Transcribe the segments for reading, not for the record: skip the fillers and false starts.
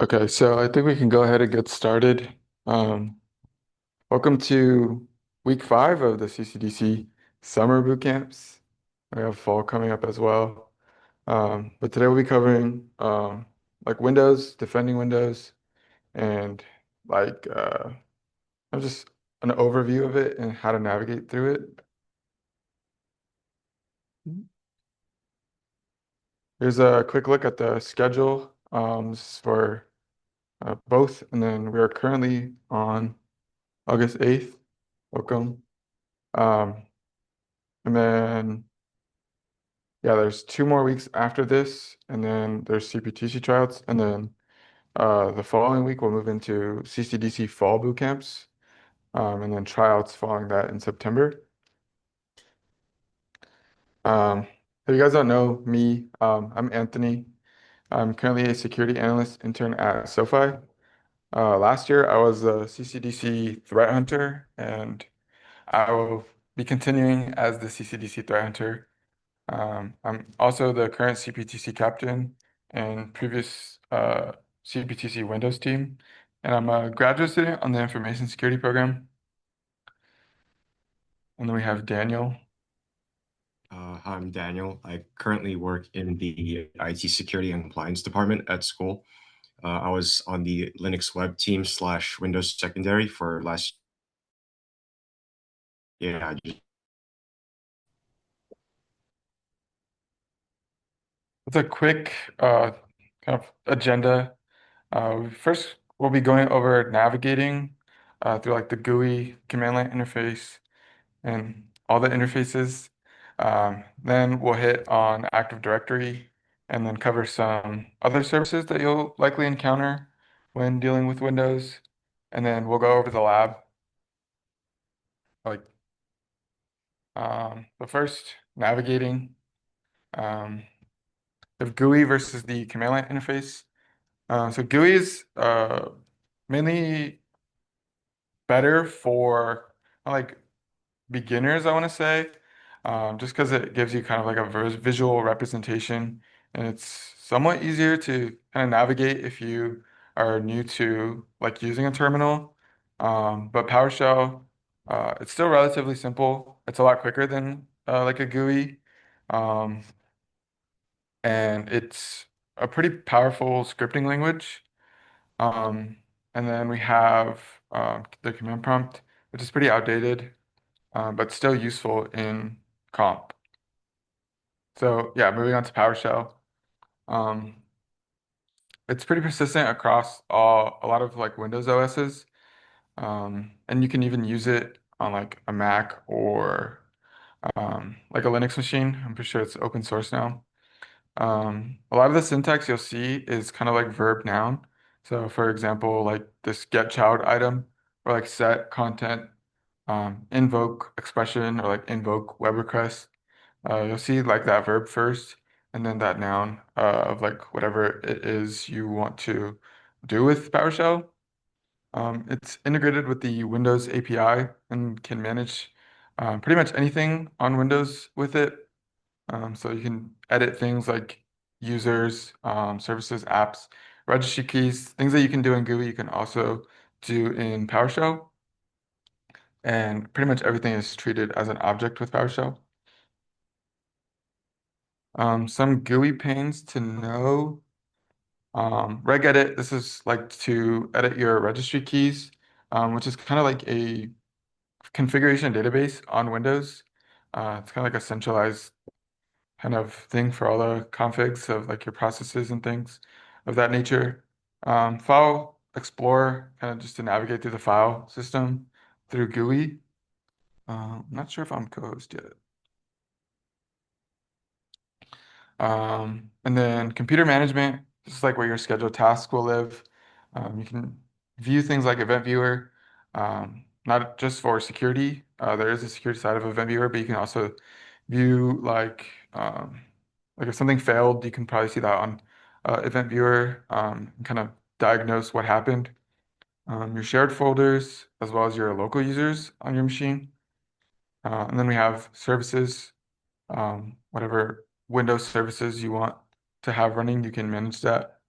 Okay, so I think we can go ahead and get started. Um, Welcome to week 5 of the CCDC summer boot camps. We have fall coming up as well. But today we'll be covering like Windows, defending Windows, and like just an overview of it and how to navigate through it. Here's a quick look at the schedule. This is for both, and then we are currently on August 8th. Welcome. Um, And then, yeah, there's 2 more weeks after this, and then there's CPTC tryouts, and then the following week we'll move into CCDC fall boot camps, and then tryouts following that in September. If you guys don't know me, I'm Anthony. I'm currently a security analyst intern at SoFi. Last year I was a CCDC threat hunter, and I will be continuing as the CCDC threat hunter. I'm also the current CPTC captain and previous CPTC Windows team, and I'm a graduate student on the information security program. And then we have Daniel. Hi, I'm Daniel. I currently work in the IT security and compliance department at school. I was on the Linux web team slash Windows secondary for last year. It's a quick kind of agenda. First, we'll be going over navigating through like the GUI command line interface and all the interfaces. Then we'll hit on Active Directory and then cover some other services that you'll likely encounter when dealing with Windows. And then we'll go over the lab. Like the first, navigating um, the GUI versus the command line interface. So GUI is mainly better for like beginners, I want to say, just because it gives you kind of like a visual representation, and it's somewhat easier to kind of navigate if you are new to like using a terminal. But PowerShell, it's still relatively simple. It's a lot quicker than like a GUI, um, and it's a pretty powerful scripting language. Um, and then we have the command prompt, which is pretty outdated, but still useful in comp. So yeah, moving on to PowerShell. Um, it's pretty persistent across a lot of like Windows OSs, and you can even use it on like a Mac or like a Linux machine. I'm pretty sure it's open source now. A lot of the syntax you'll see is kind of like verb noun. So for example, like this get child item or like set content, invoke expression or like invoke web request. You'll see like that verb first and then that noun of like whatever it is you want to do with PowerShell. It's integrated with the Windows API and can manage pretty much anything on Windows with it. So you can edit things like users, services, apps, registry keys, things that you can do in GUI, you can also do in PowerShell. And pretty much everything is treated as an object with PowerShell. Some GUI panes to know. Regedit, this is like to edit your registry keys, which is kind of like a configuration database on Windows. It's kind of like a centralized kind of thing for all the configs of like your processes and things of that nature. File Explorer, kind of just to navigate through the file system through GUI. I'm not sure if I'm co-host yet. And then computer management, this is like where your scheduled tasks will live. You can view things like Event Viewer, not just for security. There is a security side of Event Viewer, but you can also view like if something failed, you can probably see that on Event Viewer, and kind of diagnose what happened. Your shared folders, as well as your local users on your machine. And then we have services, whatever Windows services you want to have running, you can manage that.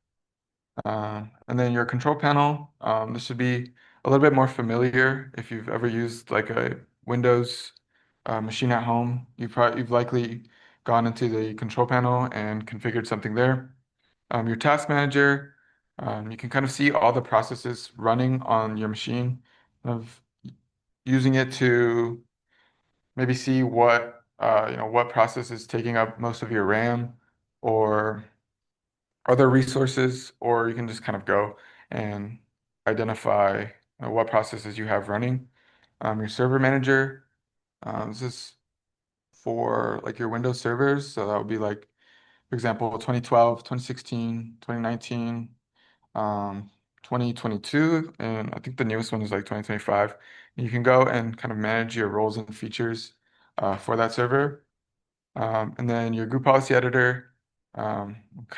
And then your control panel, this should be a little bit more familiar if you've ever used like a Windows machine at home. You've likely gone into the control panel and configured something there. Your task manager, you can kind of see all the processes running on your machine, of using it to maybe see what what process is taking up most of your RAM or other resources, or you can just kind of go and identify what processes you have running. Your server manager, this is for like your Windows servers. So that would be like, for example, 2012, 2016, 2019, um, 2022, and I think the newest one is like 2025. And you can go and kind of manage your roles and features for that server. And then your group policy editor, kind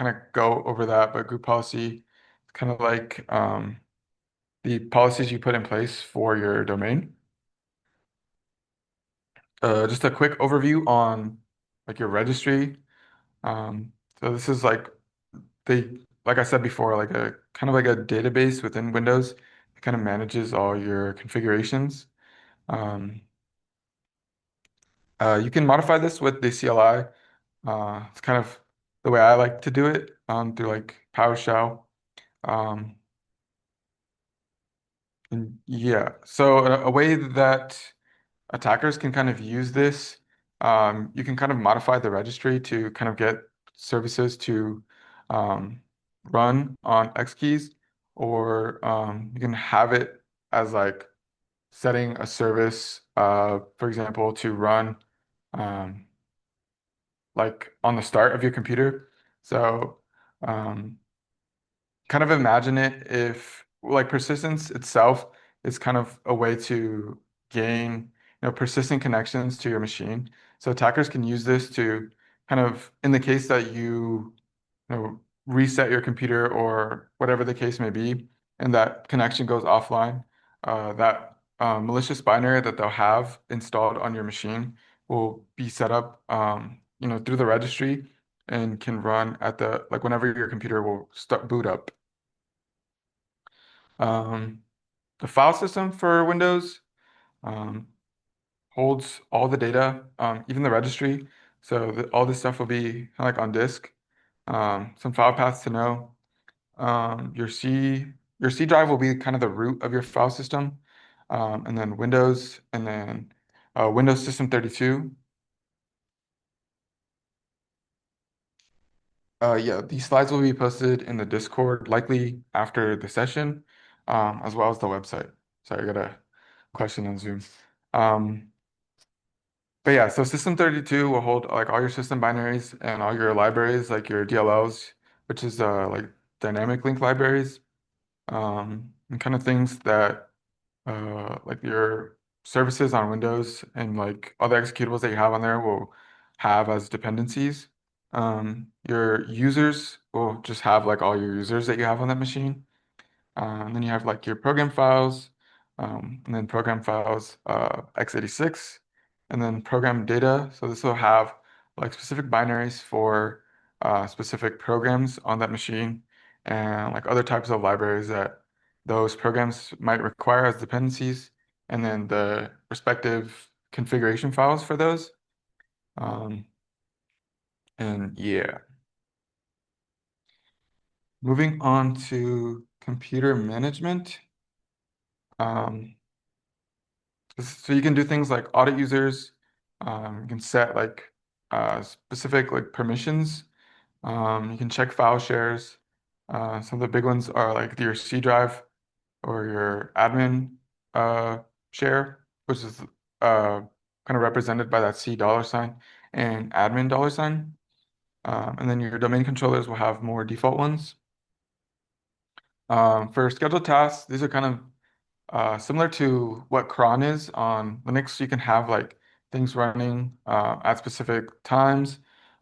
of go over that, but group policy is kind of like the policies you put in place for your domain. Just a quick overview on like your registry. So this is like like I said before, like a kind of like a database within Windows. It kind of manages all your configurations. Um, you can modify this with the CLI. It's kind of the way I like to do it through like PowerShell. Um, and yeah, so a way that attackers can kind of use this, you can kind of modify the registry to kind of get services to um, run on X keys, or you can have it as like setting a service, for example, to run um, like on the start of your computer. So um, kind of imagine it if like persistence itself is kind of a way to gain, persistent connections to your machine. So attackers can use this to kind of, in the case that reset your computer or whatever the case may be, and that connection goes offline, that malicious binary that they'll have installed on your machine will be set up, through the registry and can run at the like whenever your computer will start boot up. Um, the file system for Windows um, holds all the data, even the registry. So all this stuff will be kind of like on disk. Some file paths to know. Your C drive will be kind of the root of your file system, and then Windows, and then Windows System 32. Yeah, these slides will be posted in the Discord, likely after the session, as well as the website. Sorry, I got a question on Zoom. Um, but yeah, so System 32 will hold like all your system binaries and all your libraries, like your DLLs, which is like dynamic link libraries, and kind of things that like your services on Windows and like other executables that you have on there will have as dependencies. Your users will just have like all your users that you have on that machine. And then you have like your program files, and then program files x86, and then program data. So this will have like specific binaries for specific programs on that machine, and like other types of libraries that those programs might require as dependencies, and then the respective configuration files for those. Um, and yeah, moving on to computer management. Um, So you can do things like audit users. You can set like specific like permissions. You can check file shares. Some of the big ones are like your C drive or your admin uh, share, which is kind of represented by that C dollar sign and admin dollar sign. And then your domain controllers will have more default ones. For scheduled tasks, these are kind of similar to what cron is on Linux. You can have like things running at specific times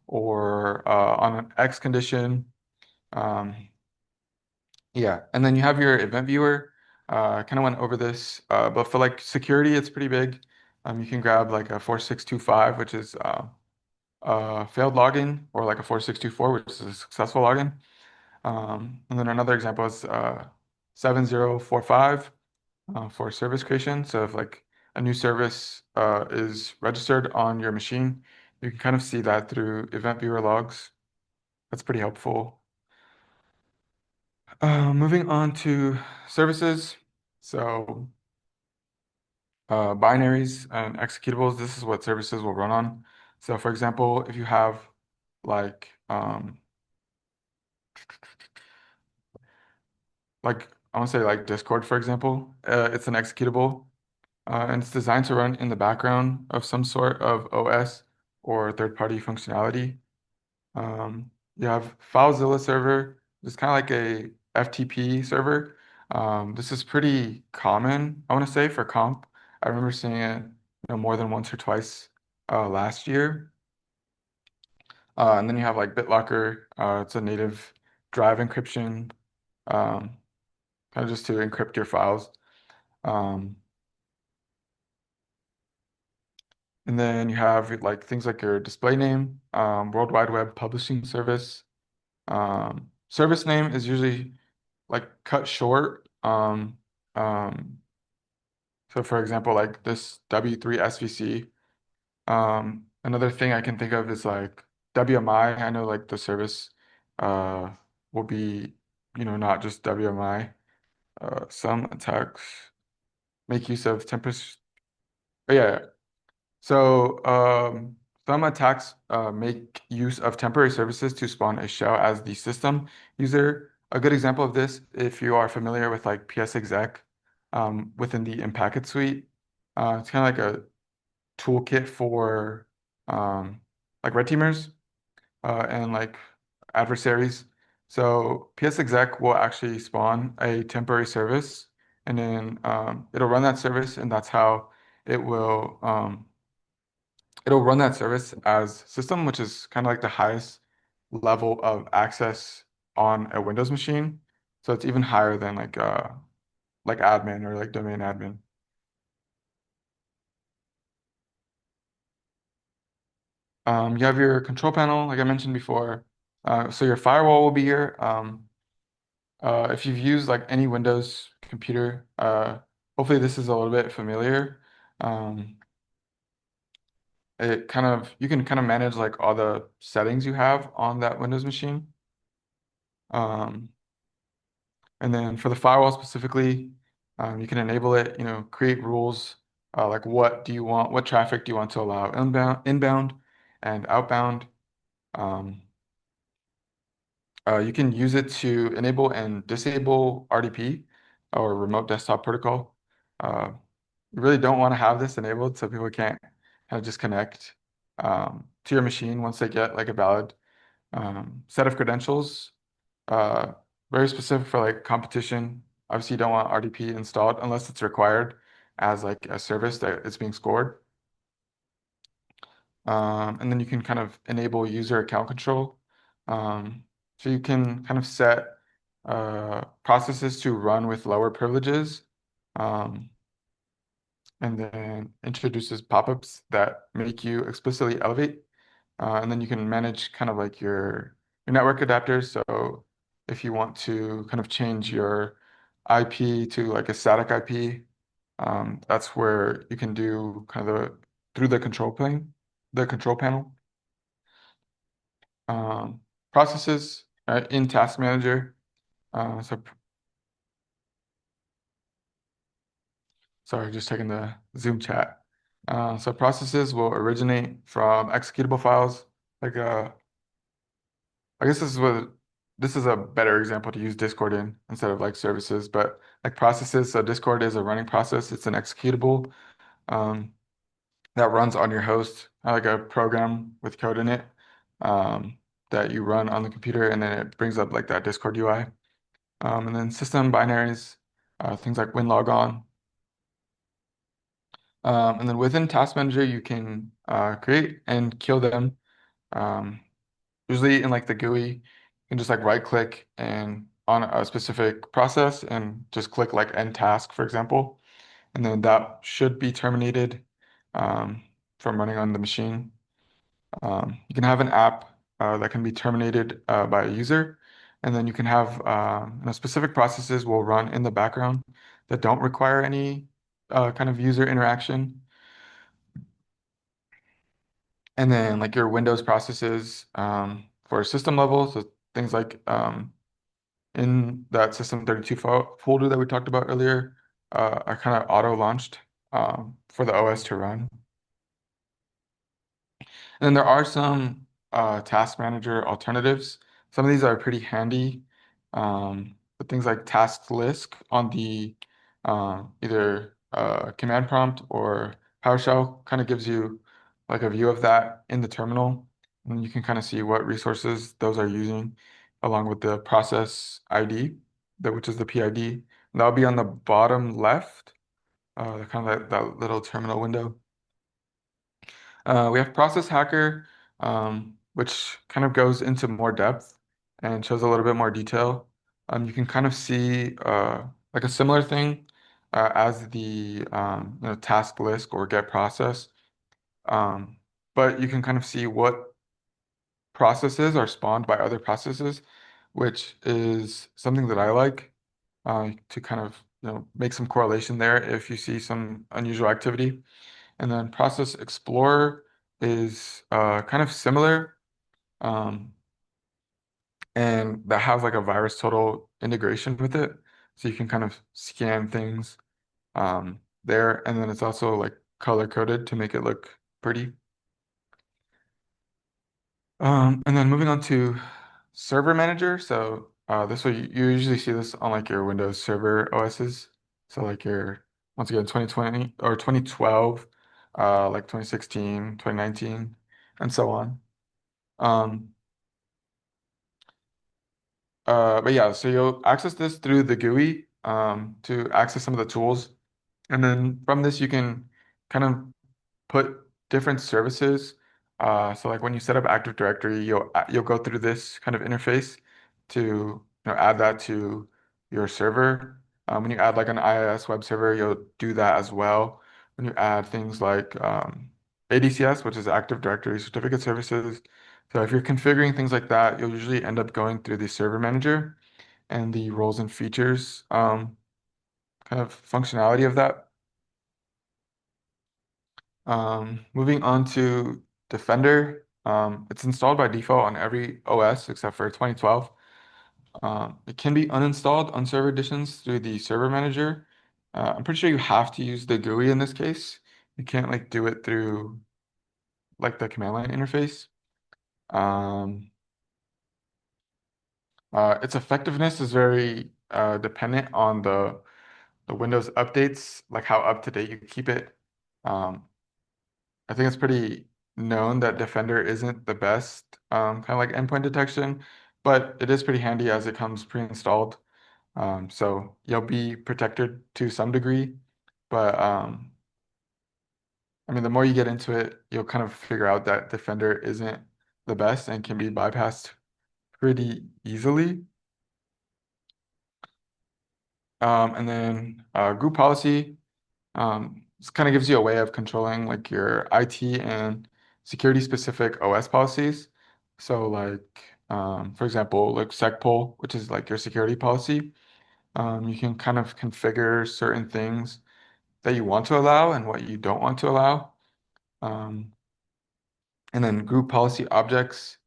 or on an X condition. Um, yeah, and then you have your event viewer. I kind of went over this, but for like security, it's pretty big. You can grab like a 4625, which is failed login, or like a 4624, which is a successful login. And then another example is 7045 for service creation. So if like a new service is registered on your machine, you can kind of see that through event viewer logs. That's pretty helpful. Moving on to services. So binaries and executables, this is what services will run on. So for example, if you have like like I want to say like Discord, for example, it's an executable, and it's designed to run in the background of some sort of OS or third-party functionality. You have FileZilla server. It's kind of like a FTP server. This is pretty common, I want to say, for comp. I remember seeing it, more than once or twice last year. And then you have like BitLocker. It's a native drive encryption, um, kind of just to encrypt your files. Um, and then you have like things like your display name, World Wide Web publishing service. Service name is usually like cut short. So for example, like this W3 SVC. Another thing I can think of is like WMI. I know like the service uh will be, not just WMI. Some attacks make use of tempest. Oh, yeah. So some attacks make use of temporary services to spawn a shell as the system user. A good example of this, if you are familiar with like psexec within the Impacket suite, it's kind of like a toolkit for um, like red teamers and like adversaries. So psexec will actually spawn a temporary service, and then it'll run that service, and that's how it will. It'll run that service as system, which is kind of like the highest level of access on a Windows machine. So it's even higher than like admin or like domain admin. You have your control panel, like I mentioned before. So your firewall will be here. If you've used like any Windows computer, hopefully this is a little bit familiar. Um, you can kind of manage like all the settings you have on that Windows machine. Um, And then for the firewall specifically, you can enable it, create rules, like what traffic do you want to allow inbound and outbound. Um, you can use it to enable and disable RDP or remote desktop protocol. Uh, you really don't want to have this enabled so people can't kind of just connect to your machine once they get like a valid set of credentials. Uh, Very specific for like competition. Obviously, you don't want RDP installed unless it's required as like a service that it's being scored. And then you can kind of enable user account control. So you can kind of set processes to run with lower privileges, um, and then introduces pop-ups that make you explicitly elevate. And then you can manage kind of like your network adapters. So if you want to kind of change your IP to like a static IP, that's where you can do kind of through the control panel. Um, Processes in Task Manager. So sorry, just checking the Zoom chat. So processes will originate from executable files like I guess this is a better example to use Discord in instead of like services, but like processes. So Discord is a running process. It's an executable um, that runs on your host, like a program with code in it that you run on the computer, and then it brings up like that Discord UI. And then system binaries, things like winlogon. And then within Task Manager, you can create and kill them. Um, Usually in like the GUI, you can just like right click and on a specific process and just click like end task, for example. And then that should be terminated um, from running on the machine. You can have an app that can be terminated by a user. And then you can have specific processes will run in the background that don't require any kind of user interaction. And then like your Windows processes for system level, so things like in that System32 folder that we talked about earlier are kind of auto launched for the OS to run. And then there are some task manager alternatives. Some of these are pretty handy. But things like task list on the either command prompt or PowerShell kind of gives you like a view of that in the terminal. And you can kind of see what resources those are using along with the process ID, which is the PID. And that'll be on the bottom left, kind of that little terminal window. We have Process Hacker, which kind of goes into more depth and shows a little bit more detail. You can kind of see like a similar thing as the task list or get process, um, but you can kind of see what processes are spawned by other processes, which is something that I like to kind of make some correlation there if you see some unusual activity. And then Process Explorer is kind of similar, um, and that has like a VirusTotal integration with it. So you can kind of scan things there, and then it's also like color coded to make it look pretty. And then moving on to Server Manager. So this way you usually see this on like your Windows Server OSs. So like your once again 2020 or 2012, like 2016, 2019, and so on. Um, but yeah, so you'll access this through the GUI to access some of the tools. And then from this, you can kind of put different services. So like when you set up Active Directory, you'll go through this kind of interface to add that to your server. When you add like an IIS web server, you'll do that as well. When you add things like ADCS, which is Active Directory Certificate Services. So if you're configuring things like that, you'll usually end up going through the server manager and the roles and features kind of functionality of that. Moving on to Defender, it's installed by default on every OS except for 2012. It can be uninstalled on server editions through the server manager. I'm pretty sure you have to use the GUI in this case. You can't like do it through like the command line interface. Um, its effectiveness is very dependent on the Windows updates, like how up to date you keep it. Um, I think it's pretty known that Defender isn't the best kind of like endpoint detection, but it is pretty handy as it comes pre-installed. So you'll be protected to some degree, but I mean, the more you get into it, you'll kind of figure out that Defender isn't the best and can be bypassed pretty easily. And then group policy. This kind of gives you a way of controlling like your IT and security specific OS policies. So like, for example, like SecPol, which is like your security policy, you can kind of configure certain things that you want to allow and what you don't want to allow. Um, and then group policy objects,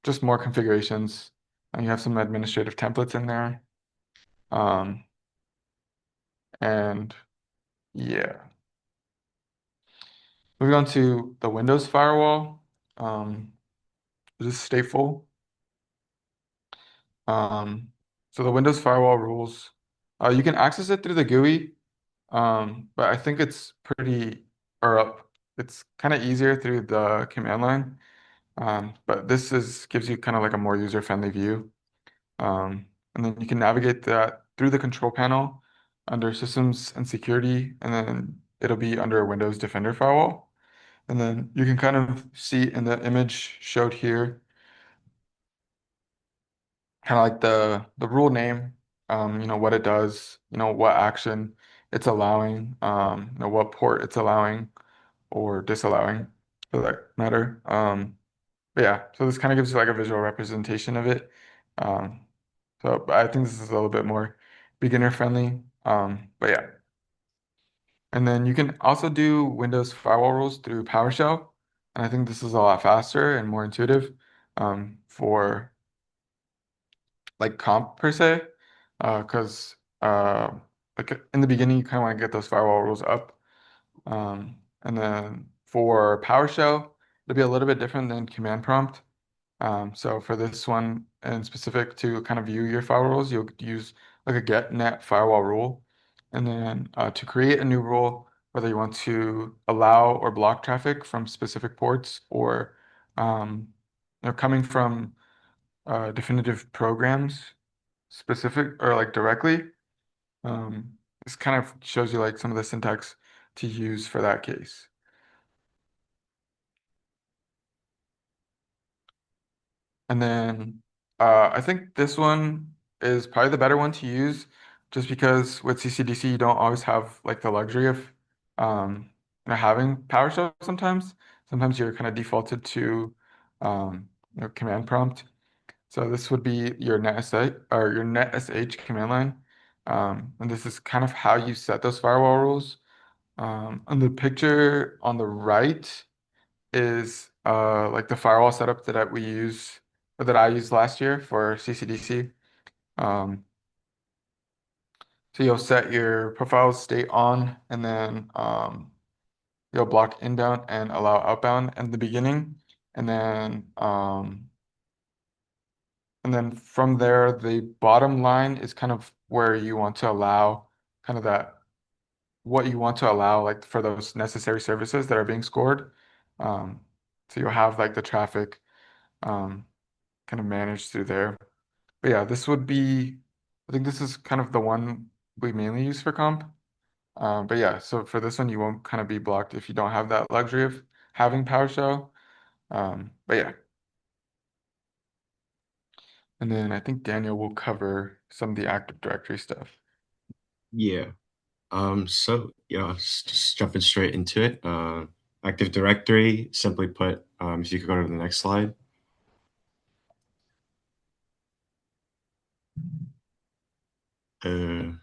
just more configurations. And you have some administrative templates in there. Um, and yeah. Moving on to the Windows firewall, this is stateful. Um, so the Windows firewall rules, you can access it through the GUI, but I think it's it's kind of easier through the command line. But this gives you kind of like a more user-friendly view. And then you can navigate that through the control panel under Systems and Security, and then it'll be under Windows Defender Firewall. And then you can kind of see in the image showed here, kind of like the rule name, what it does, what action it's allowing, what port it's allowing or disallowing for that matter. But yeah, so this kind of gives you like a visual representation of it. Um, so I think this is a little bit more beginner friendly. But yeah. And then you can also do Windows firewall rules through PowerShell. And I think this is a lot faster and more intuitive for like comp per se. Because like in the beginning, you kind of want to get those firewall rules up. And then for PowerShell, it'll be a little bit different than command prompt. So for this one in specific to kind of view your firewall rules, you'll use like a get net firewall rule. And then to create a new rule, whether you want to allow or block traffic from specific ports or coming from definitive programs specific or like directly, this kind of shows you like some of the syntax to use for that case. And then I think this one is probably the better one to use just because with CCDC you don't always have like the luxury of having PowerShell sometimes. Sometimes you're kind of defaulted to command prompt. So this would be your netsh or your netsh command line. And this is kind of how you set those firewall rules. And the picture on the right is like the firewall setup that we use or that I used last year for CCDC. Um, so you'll set your profile state on and then you'll block inbound and allow outbound in the beginning. And then from there, the bottom line is kind of where you want to allow kind of that what you want to allow like for those necessary services that are being scored. Um, so you'll have like the traffic um, kind of managed through there. But yeah, this would be, I think this is kind of the one we mainly use for comp. But yeah, so for this one, you won't kind of be blocked if you don't have that luxury of having PowerShell. But yeah, and then I think Daniel will cover some of the Active Directory stuff. Yeah. So yeah, just jumping straight into it. Active Directory, simply put, if you could go to the next slide. Uh,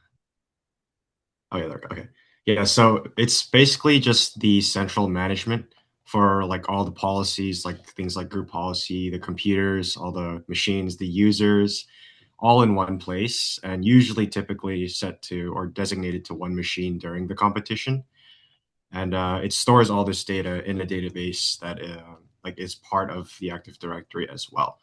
oh yeah, there, okay. Yeah, so it's basically just the central management for like all the policies, like things like group policy, the computers, all the machines, the users, all in one place, and usually typically set to or designated to one machine during the competition. And it stores all this data in a database that like is part of the Active Directory as well.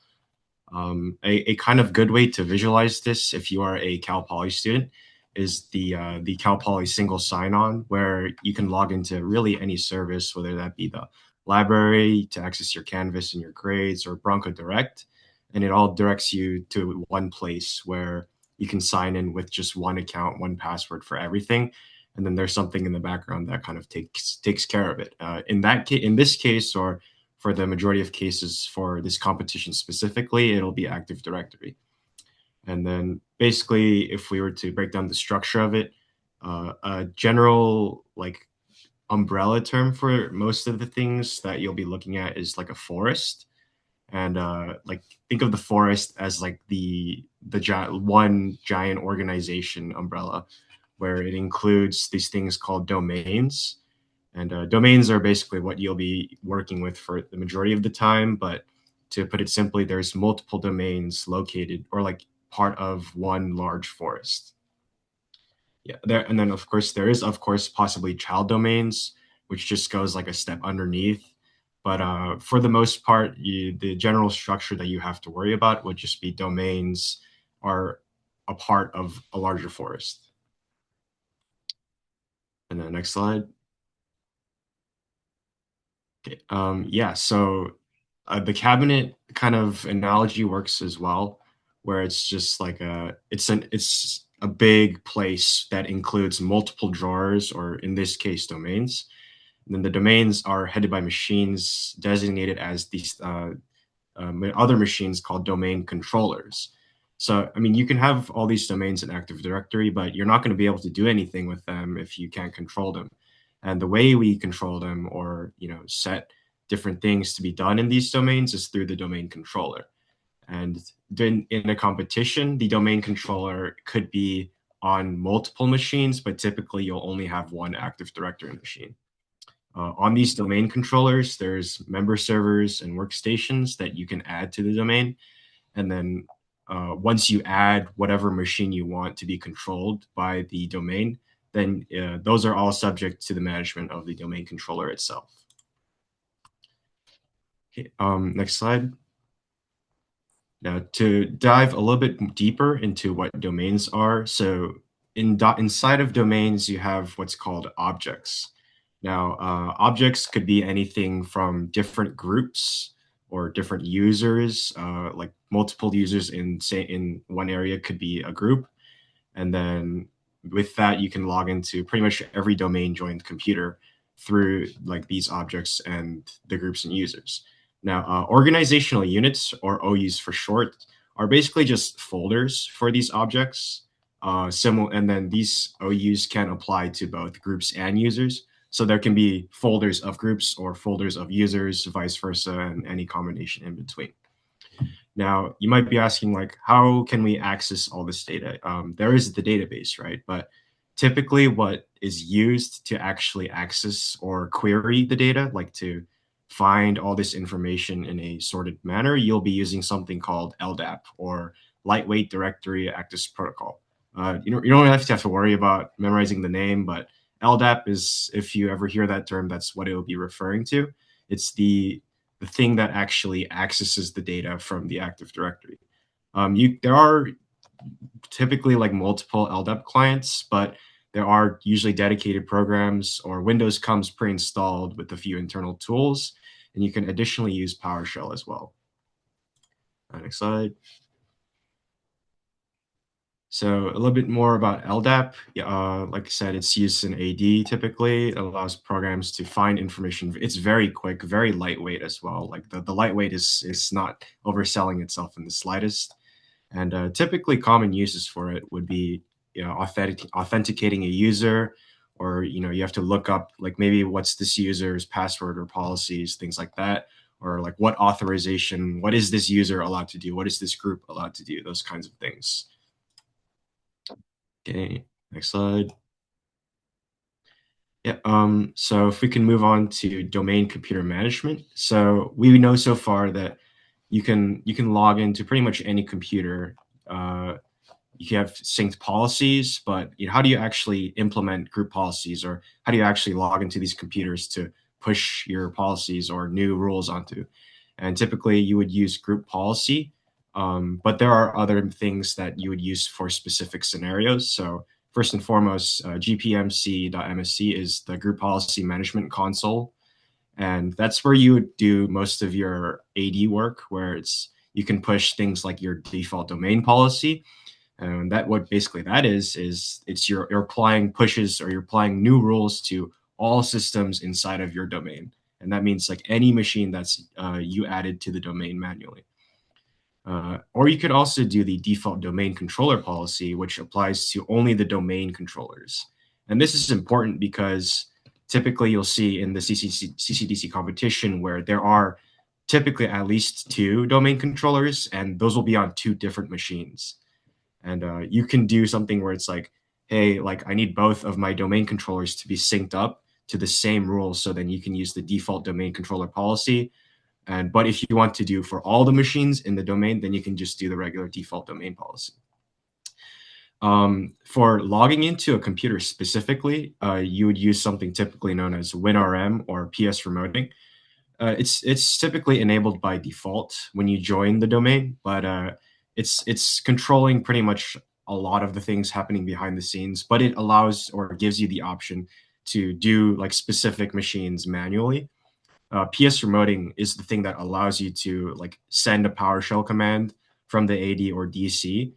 A kind of good way to visualize this, if you are a Cal Poly student, is the Cal Poly single sign-on, where you can log into really any service, whether that be the library to access your Canvas and your grades, or Bronco Direct, and it all directs you to one place where you can sign in with just one account, one password for everything, and then there's something in the background that kind of takes care of it. In this case, or for the majority of cases for this competition specifically, it'll be Active Directory. And then basically, if we were to break down the structure of it, a general like umbrella term for most of the things that you'll be looking at is like a forest. And like think of the forest as like one giant organization umbrella, where it includes these things called domains, and domains are basically what you'll be working with for the majority of the time. But to put it simply, there's multiple domains located or like part of one large forest. Yeah, there, and then of course there is of course possibly child domains, which just goes like a step underneath. But for the most part, the general structure that you have to worry about would just be domains are a part of a larger forest. And then next slide. Okay. Yeah, so the cabinet kind of analogy works as well, where it's just like it's a big place that includes multiple drawers, or in this case, domains. And then the domains are headed by machines designated as these other machines called domain controllers. So, I mean, you can have all these domains in Active Directory, but you're not going to be able to do anything with them if you can't control them. And the way we control them, or set different things to be done in these domains, is through the domain controller. And then in a competition, the domain controller could be on multiple machines, but typically you'll only have one Active Directory machine. On these domain controllers, there's member servers and workstations that you can add to the domain. And then once you add whatever machine you want to be controlled by the domain, then those are all subject to the management of the domain controller itself. Okay, next slide. Now, to dive a little bit deeper into what domains are, so inside of domains, you have what's called objects. Now, objects could be anything from different groups or different users, like multiple users in, say, in one area could be a group. And then with that, you can log into pretty much every domain joined computer through like these objects and the groups and users. Now, organizational units, or OUs for short, are basically just folders for these objects. And then these OUs can apply to both groups and users. So there can be folders of groups or folders of users, vice versa, and any combination in between. Now, you might be asking, like, how can we access all this data? There is the database, right? But typically what is used to actually access or query the data, like to find all this information in a sorted manner, you'll be using something called LDAP, or Lightweight Directory Access Protocol. You don't have to worry about memorizing the name, but LDAP is, if you ever hear that term, that's what it will be referring to. It's the thing that actually accesses the data from the Active Directory. There are typically like multiple LDAP clients, but there are usually dedicated programs, or Windows comes pre-installed with a few internal tools, and you can additionally use PowerShell as well. Next slide. So a little bit more about LDAP. Like I said, it's used in AD typically. It allows programs to find information. It's very quick, very lightweight as well. Like the lightweight is not overselling itself in the slightest. And typically common uses for it would be, authenticating a user, or, you have to look up like maybe what's this user's password or policies, things like that. Or like what authorization, what is this user allowed to do? What is this group allowed to do? Those kinds of things. Okay, next slide. Yeah, so if we can move on to domain computer management. So we know so far that you can log into pretty much any computer. You can have synced policies, but how do you actually implement group policies, or how do you actually log into these computers to push your policies or new rules onto? And typically you would use group policy, but there are other things that you would use for specific scenarios. So first and foremost, gpmc.msc is the group policy management console. And that's where you would do most of your AD work, where you can push things like your default domain policy. And that what basically that is it's you're applying pushes, or you're applying new rules to all systems inside of your domain. And that means like any machine that's you added to the domain manually. Or you could also do the default domain controller policy, which applies to only the domain controllers. And this is important because typically you'll see in the CCDC competition where there are typically at least 2 domain controllers, and those will be on 2 different machines. And you can do something where it's like, hey, like I need both of my domain controllers to be synced up to the same rules. So then you can use the default domain controller policy. But if you want to do for all the machines in the domain, then you can just do the regular default domain policy. For logging into a computer specifically, you would use something typically known as WinRM or PS remoting. It's typically enabled by default when you join the domain, but it's controlling pretty much a lot of the things happening behind the scenes. But it allows or gives you the option to do like specific machines manually. PS remoting is the thing that allows you to like send a PowerShell command from the AD or DC,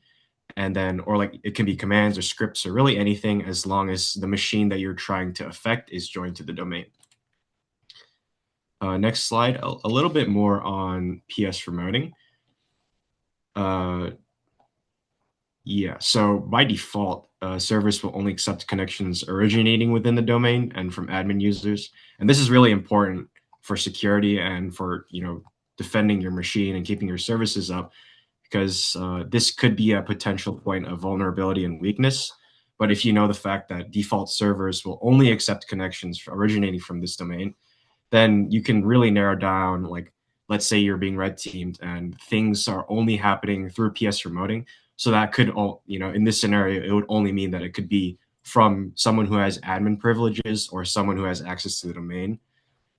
and then, or like it can be commands or scripts or really anything, as long as the machine that you're trying to affect is joined to the domain. Next slide, a little bit more on PS remoting. Yeah, so by default, servers will only accept connections originating within the domain and from admin users. And this is really important for security and for, defending your machine and keeping your services up. because this could be a potential point of vulnerability and weakness. But if you know the fact that default servers will only accept connections originating from this domain, then you can really narrow down, like, let's say you're being red teamed and things are only happening through PS remoting. So that could all, in this scenario, it would only mean that it could be from someone who has admin privileges or someone who has access to the domain.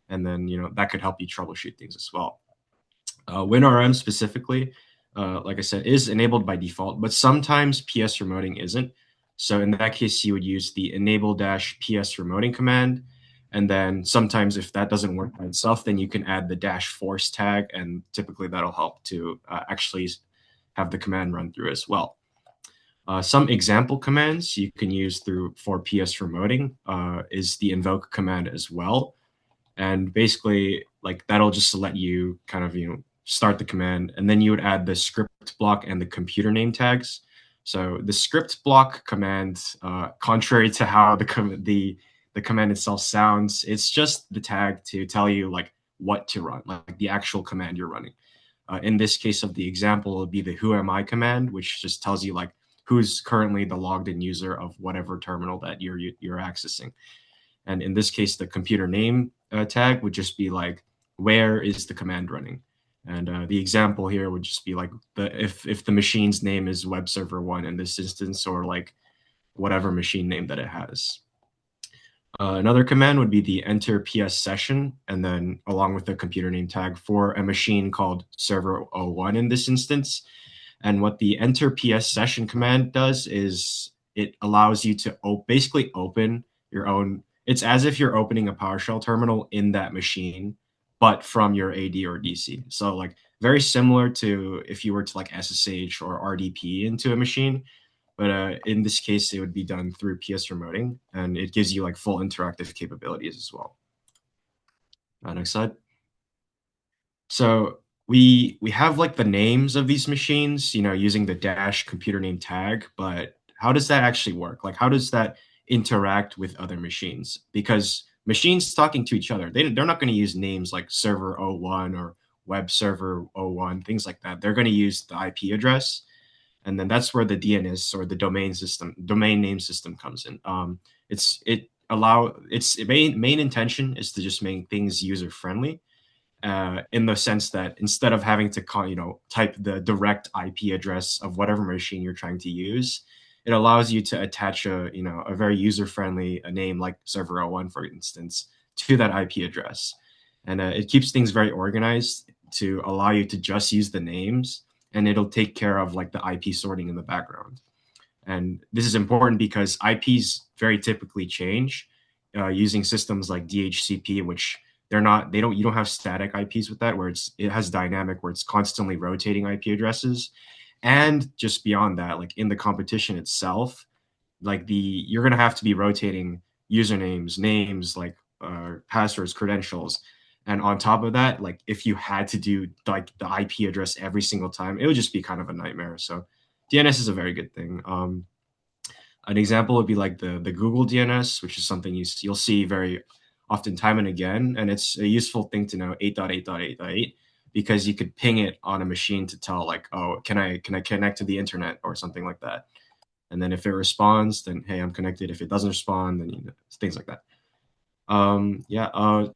And then, that could help you troubleshoot things as well. WinRM specifically, like I said, is enabled by default, but sometimes PS remoting isn't. So in that case, you would use the enable-ps remoting command. And then sometimes if that doesn't work by itself, then you can add the -force tag, and typically that'll help to actually have the command run through as well. Some example commands you can use for PS remoting is the invoke command as well. And basically, like, that'll just let you kind of, start the command, and then you would add the script block and the computer name tags. So the script block command, contrary to how the command itself sounds, it's just the tag to tell you like what to run, like the actual command you're running. In this case of the example, it would be the who am I command, which just tells you like who's currently the logged in user of whatever terminal that you're accessing. And in this case, the computer name tag would just be like, where is the command running? And the example here would just be like if the machine's name is web server 1 in this instance, or like whatever machine name that it has. Another command would be the enter ps session, and then along with the computer name tag for a machine called server 01 in this instance. And what the enter ps session command does is it allows you to basically open your own. It's as if you're opening a PowerShell terminal in that machine, but from your AD or DC. So like very similar to if you were to like SSH or RDP into a machine. But in this case, it would be done through PS remoting, and it gives you like full interactive capabilities as well. Next slide. So we have like the names of these machines, using the dash computer name tag, but how does that actually work? Like, how does that interact with other machines? Because machines talking to each other, they're not going to use names like server 01 or web server 01, things like that. They're going to use the IP address. And then that's where the DNS or the domain name system comes in. Its main intention is to just make things user friendly, in the sense that instead of having to type the direct IP address of whatever machine you're trying to use, it allows you to attach a very user friendly name like server 01, for instance, to that IP address, and it keeps things very organized to allow you to just use the names, and it'll take care of like the IP sorting in the background. And this is important because IPs very typically change using systems like DHCP, which you don't have static IPs with that, where it has dynamic, where it's constantly rotating IP addresses. And just beyond that, like in the competition itself, like you're going to have to be rotating usernames, names, like passwords, credentials. And on top of that, like if you had to do like the IP address every single time, it would just be kind of a nightmare. So DNS is a very good thing. An example would be like the Google DNS, which is something you'll see very often time and again. And it's a useful thing to know, 8.8.8.8, because you could ping it on a machine to tell like, oh, can I connect to the internet or something like that. And then if it responds, then hey, I'm connected. If it doesn't respond, then things like that.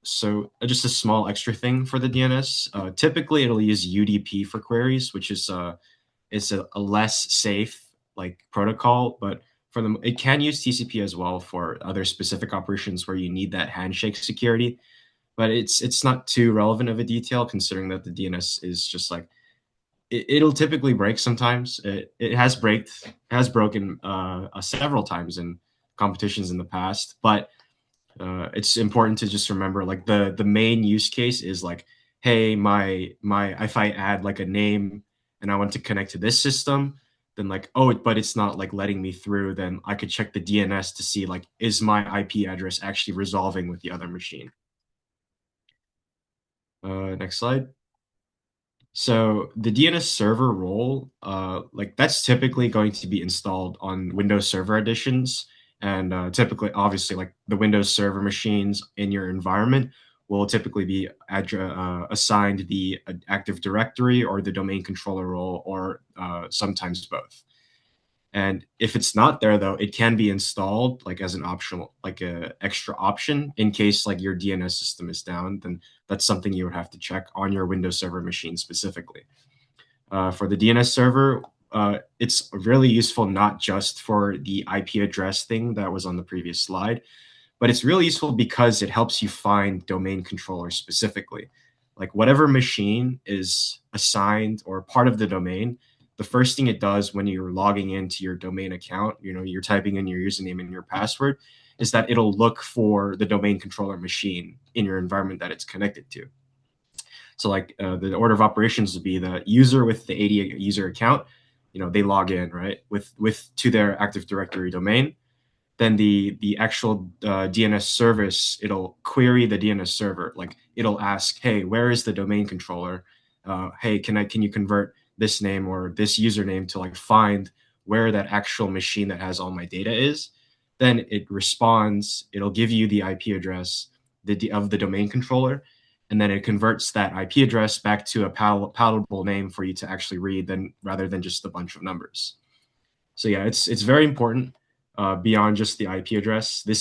So just a small extra thing for the DNS. Typically, it'll use UDP for queries, which is it's a less safe like protocol, but it can use TCP as well for other specific operations where you need that handshake security. But it's not too relevant of a detail, considering that the DNS is just like it'll typically break sometimes. It has broken several times in competitions in the past, but it's important to just remember like the main use case is like, hey, my if I add like a name and I want to connect to this system, then like, oh, but it's not like letting me through, then I could check the DNS to see like, is my IP address actually resolving with the other machine. Next slide. So the DNS server role, like that's typically going to be installed on Windows Server editions, and typically, obviously, like the Windows Server machines in your environment will typically be assigned the Active Directory or the domain controller role, or sometimes both. And if it's not there, though, it can be installed like as an optional, like a extra option in case like your DNS system is down. Then that's something you would have to check on your Windows Server machine specifically. For the DNS server, it's really useful not just for the IP address thing that was on the previous slide, but it's really useful because it helps you find domain controllers specifically. Like whatever machine is assigned or part of the domain, the first thing it does when you're logging into your domain account, you're typing in your username and your password, is that it'll look for the domain controller machine in your environment that it's connected to. So like the order of operations would be the user with the 80 user account, they log in, right, with to their Active Directory domain. Then the actual DNS service, it'll query the DNS server. Like it'll ask, hey, where is the domain controller? Hey, can you convert this name or this username to like find where that actual machine that has all my data is? Then it responds. It'll give you the IP address of the domain controller, and then it converts that IP address back to a palatable name for you to actually read, then rather than just a bunch of numbers. So yeah, it's very important beyond just the IP address. This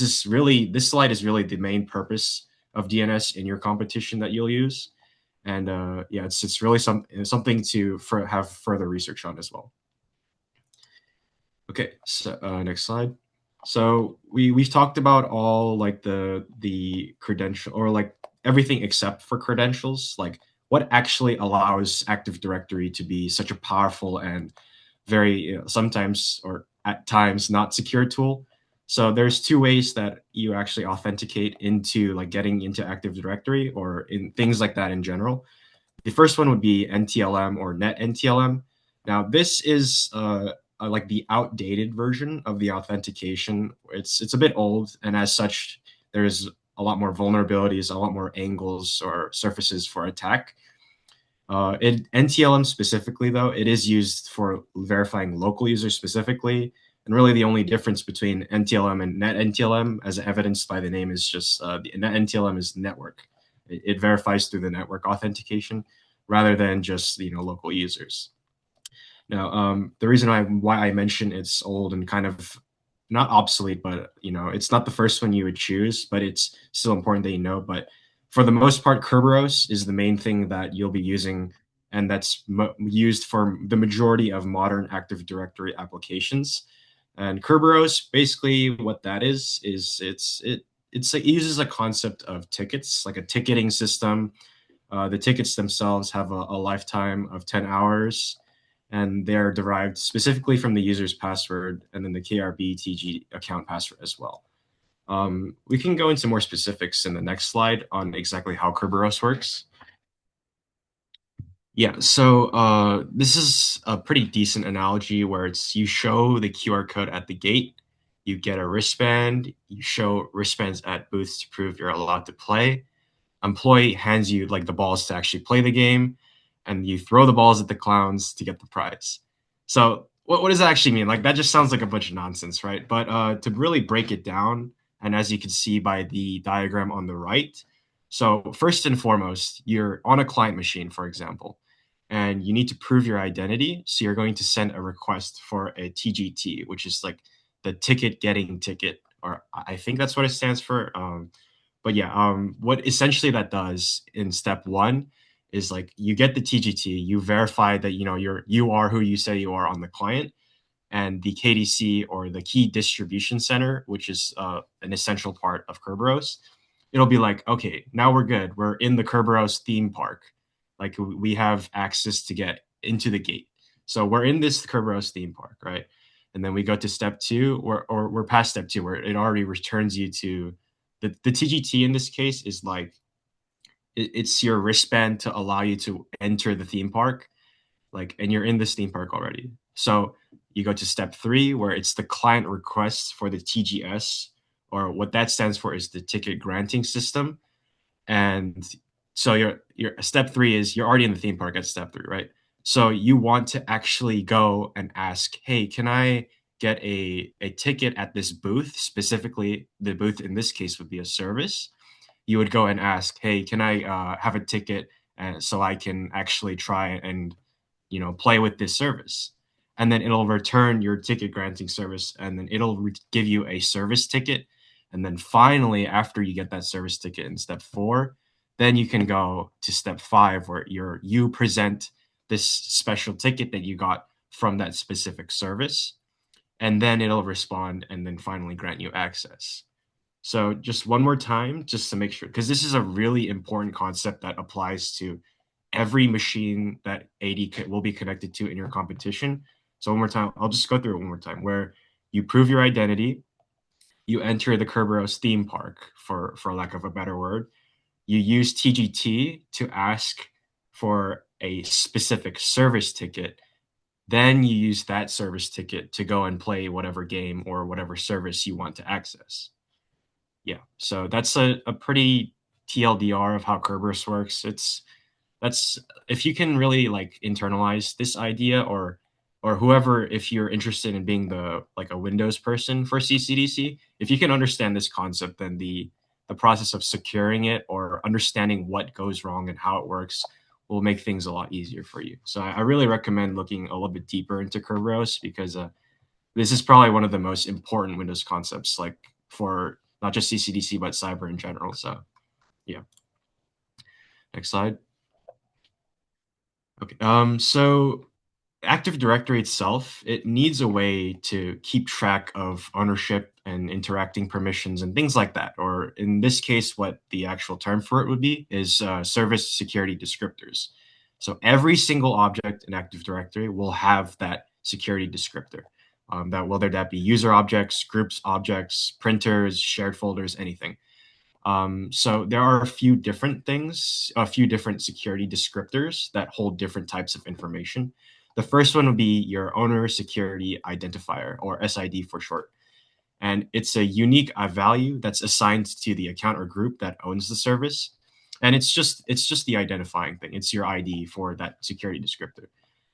slide is really the main purpose of DNS in your competition that you'll use, and yeah, it's really something to have further research on as well. Okay, so next slide. So we've talked about all like the credential, or like everything except for credentials, like what actually allows Active Directory to be such a powerful and very sometimes or at times not secure tool. So there's two ways that you actually authenticate into like getting into Active Directory or in things like that in general. The first one would be NTLM or net NTLM. Now this is like the outdated version of the authentication. It's a bit old, and as such, there's a lot more vulnerabilities, a lot more angles or surfaces for attack. In NTLM specifically, though, it is used for verifying local users specifically. And really the only difference between NTLM and net NTLM, as evidenced by the name, is just the net NTLM is network. It verifies through the network authentication rather than just local users. Now, the reason why I mention it's old and kind of not obsolete, but it's not the first one you would choose, but it's still important that you know. But for the most part, Kerberos is the main thing that you'll be using, and that's used for the majority of modern Active Directory applications. And Kerberos, basically, what that is it uses a concept of tickets, like a ticketing system. The tickets themselves have a lifetime of 10 hours, and they're derived specifically from the user's password and then the KRBTG account password as well. We can go into more specifics in the next slide on exactly how Kerberos works. Yeah, so this is a pretty decent analogy where you show the QR code at the gate, you get a wristband, you show wristbands at booths to prove you're allowed to play. Employee hands you like the balls to actually play the game, and you throw the balls at the clowns to get the prize. So what does that actually mean? Like that just sounds like a bunch of nonsense, right? But to really break it down, and as you can see by the diagram on the right, so first and foremost, you're on a client machine, for example, and you need to prove your identity. So you're going to send a request for a TGT, which is like the ticket getting ticket, or I think that's what it stands for. But yeah, what essentially that does in step one is like you get the TGT, you verify that you are who you say you are on the client, and the KDC or the key distribution center, which is an essential part of Kerberos. It'll be like, okay, now we're good. We're in the Kerberos theme park. Like we have access to get into the gate. So we're in this Kerberos theme park, right? And then we go to step two, or we're past step two, where it already returns you to the TGT. In this case is like it's your wristband to allow you to enter the theme park, like, and you're in this theme park already. So you go to step three, where it's the client request for the TGS, or what that stands for is the ticket granting system. And so your step three is you're already in the theme park at step three, right? So you want to actually go and ask, hey, can I get a ticket at this booth? Specifically, the booth in this case would be a service. you would go and ask, hey, can I have a ticket so I can actually try and play with this service? And then it'll return your ticket granting service, and then it'll give you a service ticket. And then finally, after you get that service ticket in step 4, then you can go to step 5, where you present this special ticket that you got from that specific service, and then it'll respond and then finally grant you access. So just one more time, just to make sure, because this is a really important concept that applies to every machine that AD will be connected to in your competition. So one more time, I'll just go through it one more time, where you prove your identity, you enter the Kerberos theme park, for lack of a better word. You use TGT to ask for a specific service ticket. Then you use that service ticket to go and play whatever game or whatever service you want to access. Yeah, so that's a pretty TLDR of how Kerberos works. That's if you can really like internalize this idea, or whoever, if you're interested in being the like a Windows person for CCDC, if you can understand this concept, then the process of securing it or understanding what goes wrong and how it works will make things a lot easier for you. So I really recommend looking a little bit deeper into Kerberos, because this is probably one of the most important Windows concepts, like for not just CCDC but cyber in general. So yeah, next slide. Okay. So Active Directory itself, it needs a way to keep track of ownership and interacting permissions and things like that. Or in this case, what the actual term for it would be is service security descriptors. So every single object in Active Directory will have that security descriptor. That whether that be user objects, groups objects, printers, shared folders, anything. So there are a few different things, a few different security descriptors that hold different types of information. The first one would be your owner security identifier, or SID for short. And it's a unique value that's assigned to the account or group that owns the service. And it's just the identifying thing. It's your ID for that security descriptor.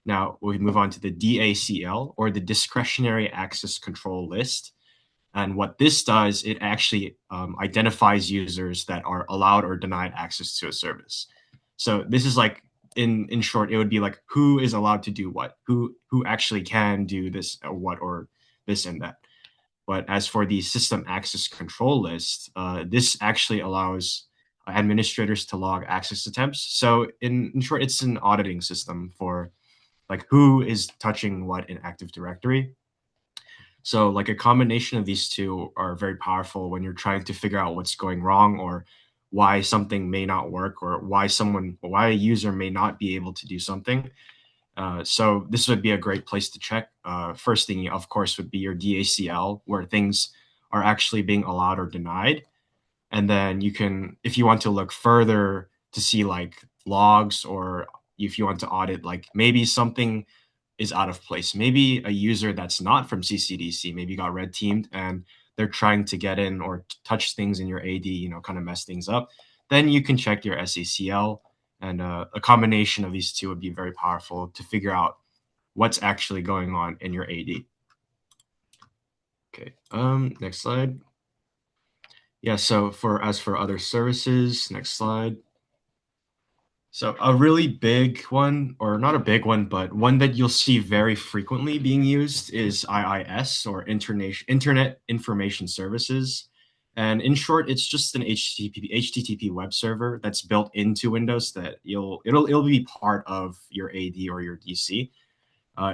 Now we move on to the DACL, or the discretionary access control list. And what this does, it actually identifies users that are allowed or denied access to a service. So this is like, in short, it would be like who is allowed to do what, who actually can do this or what, or this and that. But as for the system access control list, this actually allows administrators to log access attempts. So in short, it's an auditing system for like who is touching what in Active Directory. So like a combination of these two are very powerful when you're trying to figure out what's going wrong, or why something may not work, or why a user may not be able to do something. So this would be a great place to check. First thing, of course, would be your DACL, where things are actually being allowed or denied. And then you can, if you want to look further to see like logs, or if you want to audit, like maybe something is out of place. Maybe a user that's not from CCDC maybe got red teamed and they're trying to get in or touch things in your AD, kind of mess things up. Then you can check your SACL, and a combination of these two would be very powerful to figure out what's actually going on in your AD. Okay, next slide. Yeah, so as for other services, next slide. So a really big one, or not a big one, but one that you'll see very frequently being used is IIS, or Internet Information Services. And in short, it's just an HTTP web server that's built into Windows that it'll be part of your AD or your DC.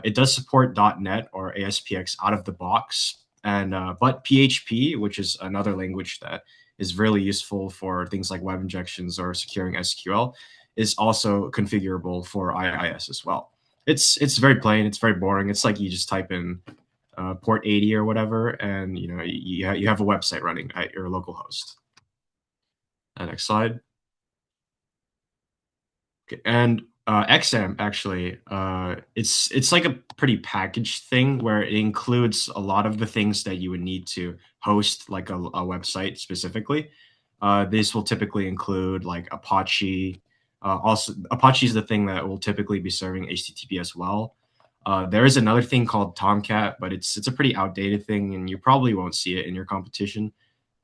It does support .NET or ASPX out of the box, and but PHP, which is another language that is really useful for things like web injections or securing SQL, is also configurable for IIS as well. It's very plain. It's very boring. It's like you just type in port 80 or whatever, and you have a website running at your local host. Next slide. Okay, and XAMPP actually, it's like a pretty packaged thing where it includes a lot of the things that you would need to host like a website specifically. This will typically include like Apache. Also, Apache is the thing that will typically be serving HTTP as well. There is another thing called Tomcat, but it's a pretty outdated thing, and you probably won't see it in your competition.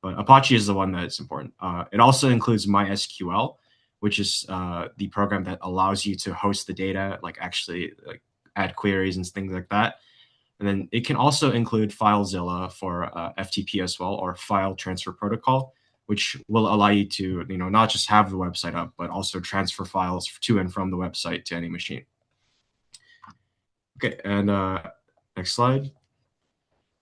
but Apache is the one that's important. It also includes MySQL, which is the program that allows you to host the data, like actually like add queries and things like that. And then it can also include FileZilla for FTP as well, or File Transfer Protocol, which will allow you to, not just have the website up, but also transfer files to and from the website to any machine. Okay, and next slide.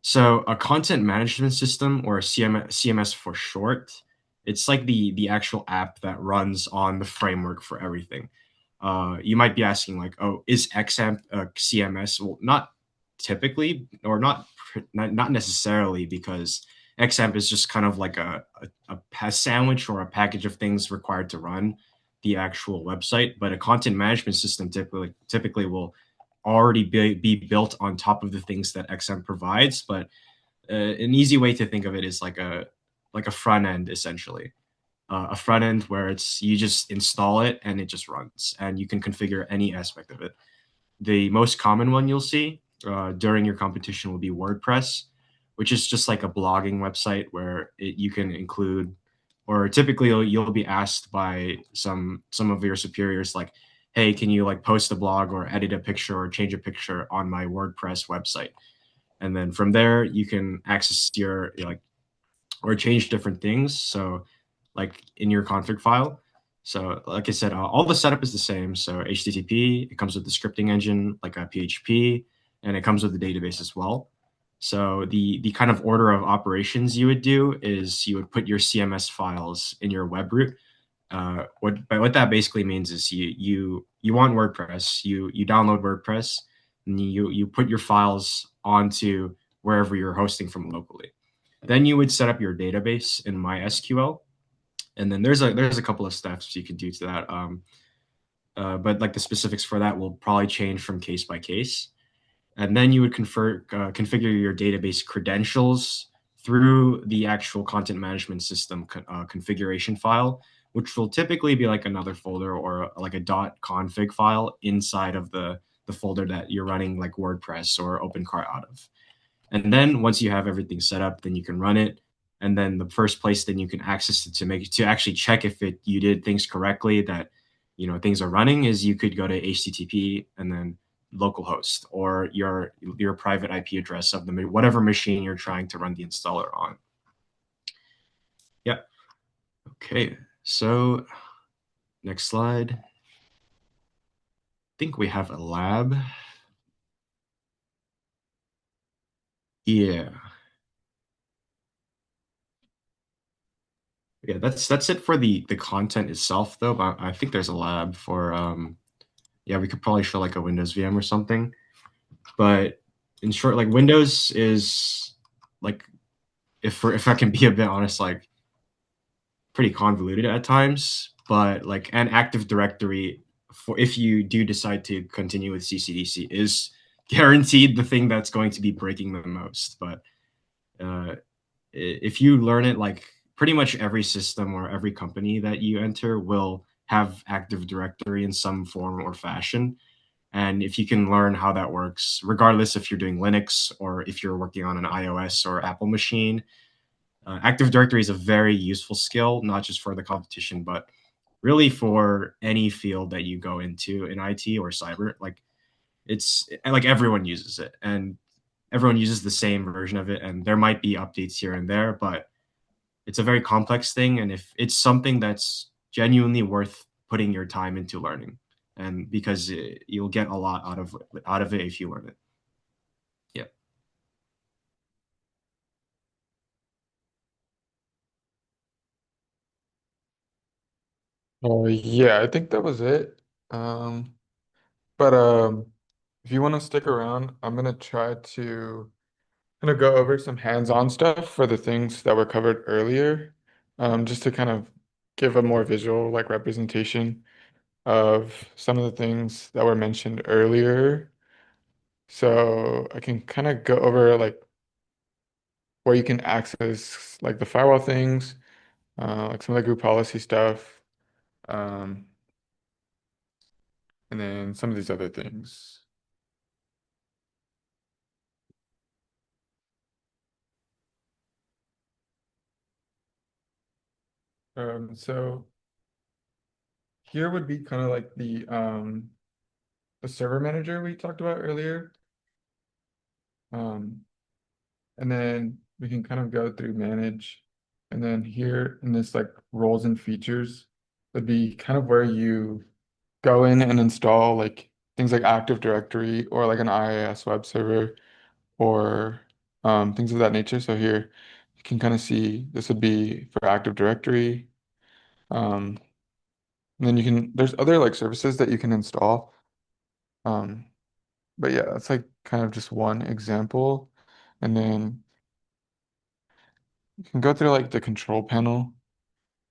So a content management system, or a CMS for short, it's like the actual app that runs on the framework for everything. You might be asking like, oh, is XAMPP a CMS? Well, not typically, or not necessarily, because XAMPP is just kind of like a sandwich or a package of things required to run the actual website. But a content management system typically will already be built on top of the things that XM provides. But an easy way to think of it is like a front end, essentially. A front end where it's you just install it and it just runs, and you can configure any aspect of it. The most common one you'll see during your competition will be WordPress, which is just like a blogging website where you can include, or typically you'll be asked by some of your superiors like, hey, can you like post a blog or edit a picture or change a picture on my WordPress website? And then from there you can access your like, or change different things. So like in your config file. So like I said, all the setup is the same. So HTTP, it comes with the scripting engine, like a PHP, and it comes with the database as well. So the kind of order of operations you would do is you would put your CMS files in your web root. What that basically means is you want WordPress, you download WordPress, and you put your files onto wherever you're hosting from locally. Then you would set up your database in MySQL, and then there's a couple of steps you can do to that. But like the specifics for that will probably change from case by case. And then you would configure your database credentials through the actual content management system configuration file, which will typically be like another folder or like a .config file inside of the folder that you're running like WordPress or OpenCart out of. And then once you have everything set up, then you can run it. And then the first place then you can access it to actually check if you did things correctly, that things are running, is you could go to HTTP and then localhost, or your private IP address of the whatever machine you're trying to run the installer on. Yeah. Okay. So next slide. I think we have a lab. Yeah. Yeah, that's it for the content itself, though. But I think there's a lab for yeah, we could probably show like a Windows VM or something. But in short, like Windows is like, if I can be a bit honest, like pretty convoluted at times. But like an Active Directory, for if you do decide to continue with CCDC, is guaranteed the thing that's going to be breaking the most. But if you learn it, like pretty much every system or every company that you enter will have Active Directory in some form or fashion. And if you can learn how that works, regardless if you're doing Linux or if you're working on an iOS or Apple machine, Active Directory is a very useful skill, not just for the competition, but really for any field that you go into in IT or cyber. Like it's like everyone uses it, and everyone uses the same version of it, and there might be updates here and there, but it's a very complex thing, and if it's something that's genuinely worth putting your time into learning, and because you'll get a lot out of it if you learn it. Yeah. Oh yeah, I think that was it. But if you want to stick around, I'm gonna try to kind of go over some hands-on stuff for the things that were covered earlier, just to kind of give a more visual like representation of some of the things that were mentioned earlier. So I can kind of go over like where you can access like the firewall things, like some of the group policy stuff, um, and then some of these other things. So here would be kind of like the server manager we talked about earlier. Um, and then we can kind of go through manage. And then here in this like roles and features would be kind of where you go in and install like things like Active Directory or like an IIS web server or things of that nature. So here you can kind of see this would be for Active Directory. Um, and then you can, there's other like services that you can install. Um, but yeah, that's like kind of just one example. And then you can go through like the control panel.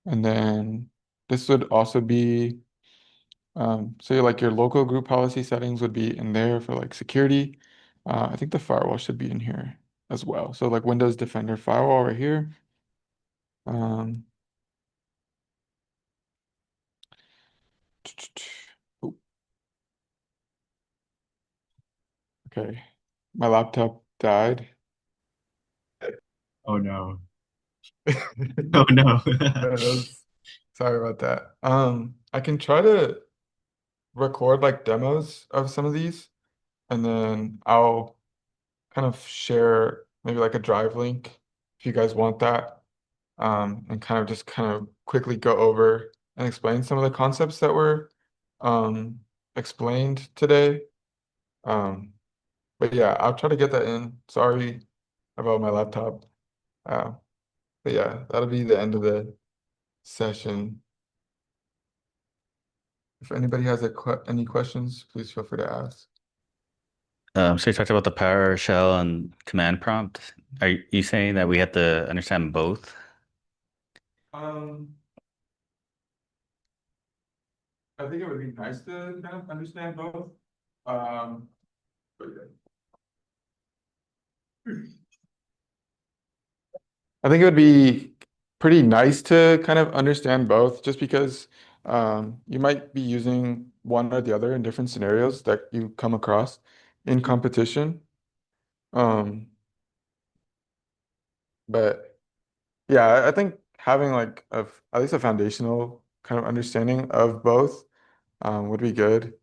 And then this would also be, so like your local group policy settings would be in there for like security. I think the firewall should be in here as well. So like Windows Defender firewall right here. Um, oh, okay, my laptop died. Oh no. Oh no. Sorry about that. I can try to record like demos of some of these, and then I'll kind of share maybe like a drive link if you guys want that. And kind of just kind of quickly go over and explain some of the concepts that were um, explained today. Um, but yeah, I'll try to get that in. Sorry about my laptop. Uh, but yeah, that'll be the end of the session. If anybody has any questions, please feel free to ask. So you talked about the PowerShell and command prompt. Are you saying that we have to understand both? Um, I think it would be nice to kind of understand both. Um, but yeah. I think it would be pretty nice to kind of understand both, just because you might be using one or the other in different scenarios that you come across in competition. Um, but yeah, I think having like at least a foundational kind of understanding of both would be good.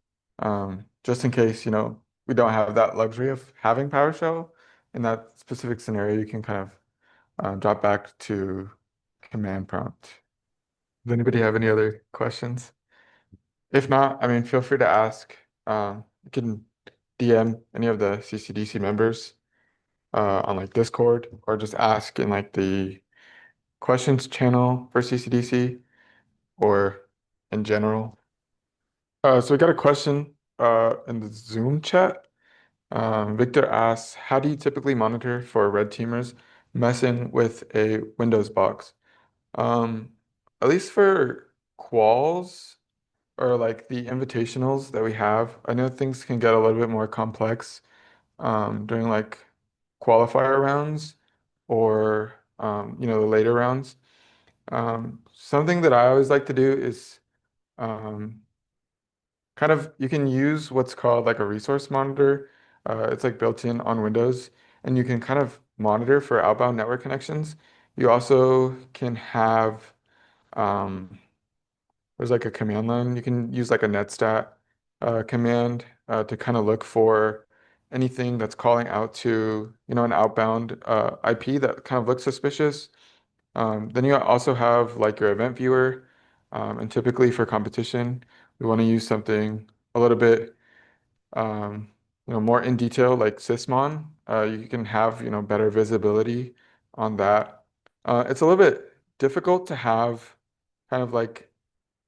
Just in case, we don't have that luxury of having PowerShell in that specific scenario, you can kind of drop back to command prompt. Does anybody have any other questions? If not, I mean, feel free to ask. You can DM any of the CCDC members on like Discord, or just ask in like the questions channel for CCDC or in general. So we got a question in the Zoom chat. Victor asks, how do you typically monitor for red teamers messing with a Windows box? Um, at least for quals or like the invitationals that we have, I know things can get a little bit more complex during like qualifier rounds or the later rounds. Something that I always like to do is um, kind of you can use what's called like a resource monitor. It's like built in on Windows, and you can kind of monitor for outbound network connections. You also can have um, there's like a command line. You can use like a netstat command to kind of look for anything that's calling out to, an outbound IP that kind of looks suspicious. Then you also have like your event viewer. And typically for competition, we want to use something a little bit more in detail like Sysmon. You can have, better visibility on that. It's a little bit difficult to have kind of like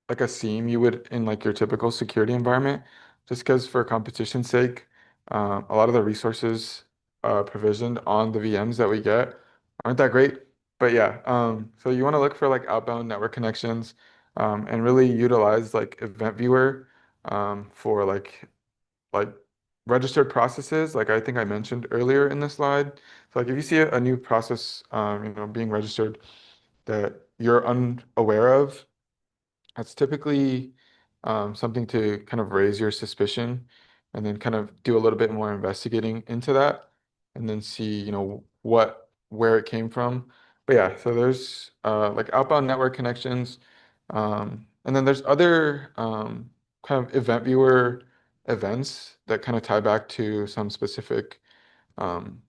a seam you would in like your typical security environment, just because for competition's sake, a lot of the resources provisioned on the VMs that we get aren't that great. But yeah, so you want to look for like outbound network connections and really utilize like Event Viewer for like registered processes, like I think I mentioned earlier in the slide. So like if you see a new process being registered that you're unaware of, that's typically something to kind of raise your suspicion and then kind of do a little bit more investigating into that and then see, where it came from. But yeah, so there's like outbound network connections, and then there's other kind of event viewer events that kind of tie back to some specific um,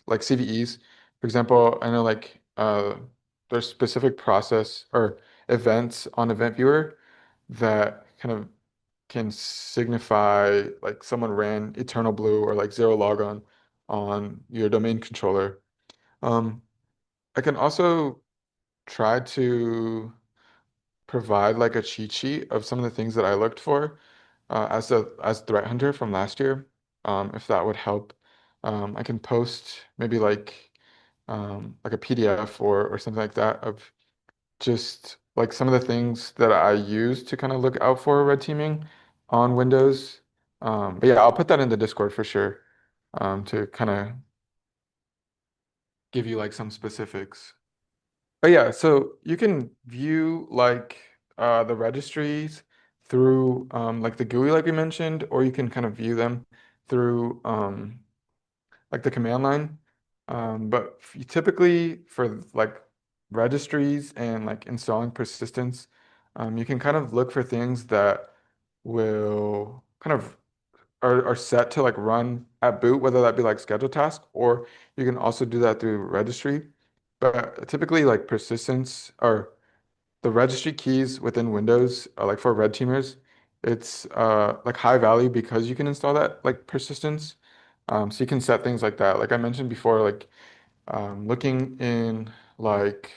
like CVEs. For example, I know like there's specific process or events on event viewer that kind of can signify like someone ran eternal blue or like zero logon on your domain controller. Um, I can also try to provide like a cheat sheet of some of the things that I looked for as threat hunter from last year. If that would help. I can post maybe like a PDF or something like that of just like some of the things that I use to kind of look out for red teaming on Windows. But yeah, I'll put that in the Discord for sure, to kind of give you like some specifics. But yeah, so you can view like the registries through like the GUI like we mentioned, or you can kind of view them through like the command line. But typically for like registries and like installing persistence, you can kind of look for things that will kind of are set to like run at boot, whether that be like schedule task, or you can also do that through registry. But typically like persistence or the registry keys within Windows, like for red teamers, it's like high value because you can install that like persistence. So you can set things like that. Like I mentioned before, like looking in like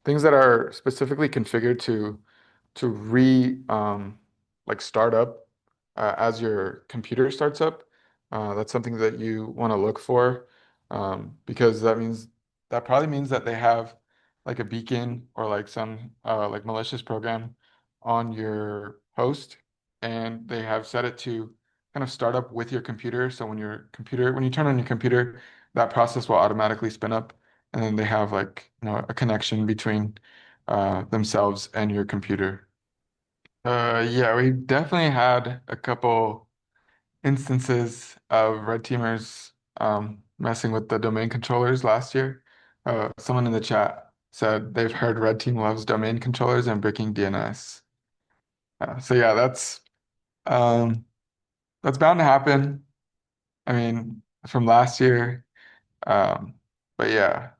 things that are specifically configured to re like start up as your computer starts up. That's something that you want to look for, because that probably means that they have like a beacon or like some like malicious program on your host, and they have set it to kind of start up with your computer. So when you turn on your computer, that process will automatically spin up, and then they have like a connection between themselves and your computer. Yeah, we definitely had a couple instances of red teamers messing with the domain controllers last year. Someone in the chat said they've heard red team loves domain controllers and breaking DNS. So yeah, um, that's bound to happen. I mean, from last year. Um, but yeah,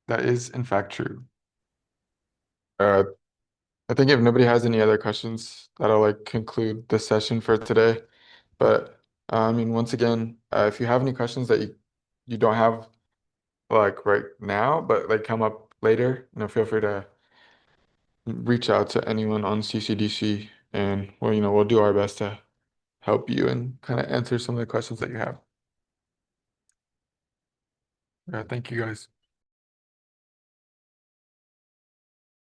that is in fact true. Uh, I think if nobody has any other questions, that'll like conclude the session for today. But I mean, once again, if you have any questions that you don't have like right now, but like come up later, feel free to reach out to anyone on CCDC, and we'll do our best to help you and kind of answer some of the questions that you have. Yeah, thank you guys.